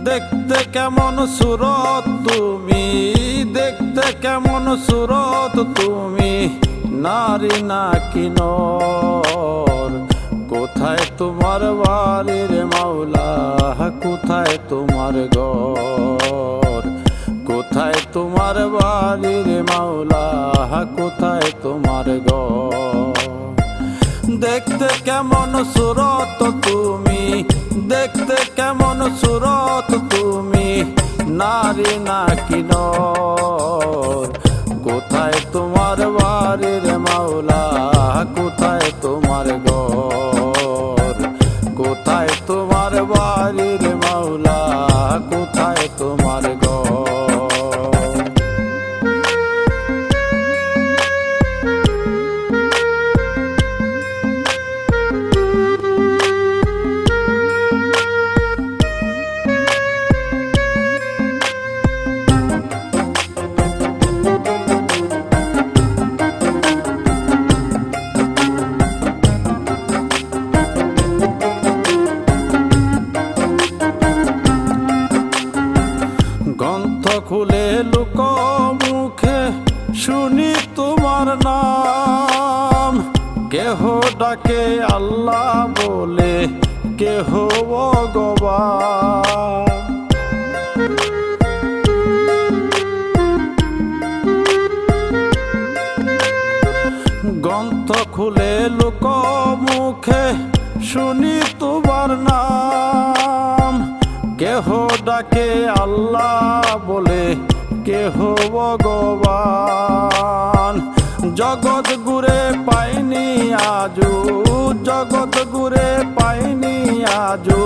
দেখতে কেমন সুরত তুমি, দেখতে কেমন সুরত তুমি, নারী নাকি নর? কোথায় তোমার বাড়ির মাওলা, কোথায় তোমার ঘর? কোথায় তোমার বাড়ির মাওলা, কোথায় তোমার ঘর? দেখতে কেমন সুরত তুমি, দেখতে কেমন সুরত তুমি, নারী নাকি নর? কোথায় তোমার বাড়ির মাওলা, কোথায় তোমার ঘর? কোথায় তোমার বাড়ির মাওলা, কোথায় তোমার ঘর? গ্রন্থ খুলে লোক মুখে শুনি তোমার নাম, কেহ ডাকে আল্লাহ বলে, কেহ ভগবান। গ্রন্থ খুলে লোক মুখে শুনি তোমার নাম, কেহ ডাকে আল্লাহ বলে, কেহ ভগবান। জগৎ ঘুরে পাইনি আজু, জগৎ ঘুরে পাইনি আজু,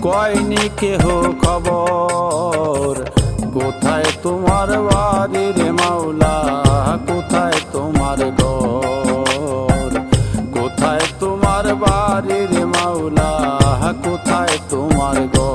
কয়নি কেহ খবর। কোথায় তোমার বাড়ির মাওলা, কোথায় তোমার ঘর? কোথায় তোমার বাড়ির মাওলা, কোথায় তোমার ঘর?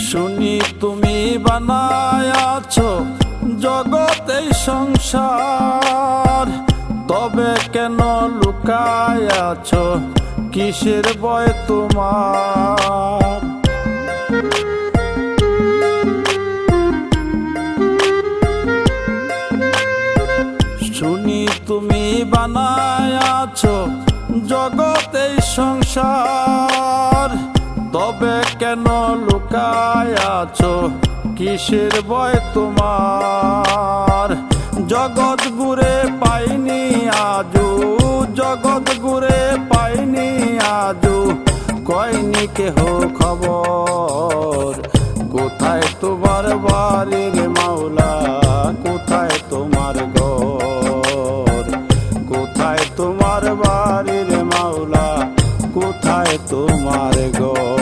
শুনি তুমি বানায়াছো জগতে সংসার, তবে কেন লুকায়াছো, কিসের ভয় তোমার? শুনি তুমি বানায়াছো জগতে সংসার, তবে কেন লুকায়াছো, কিসের ভয় তোমার? জগৎ ঘুরে পাইনি আজু, জগৎ ঘুরে পাইনি আজু, কয়নি কেহ খবর। কোথায় তোমার বাড়ির মাওলা, কোথায় তোমার ঘর? কোথায় তোমার বাড়ির মাওলা, কোথায় তোমার ঘর?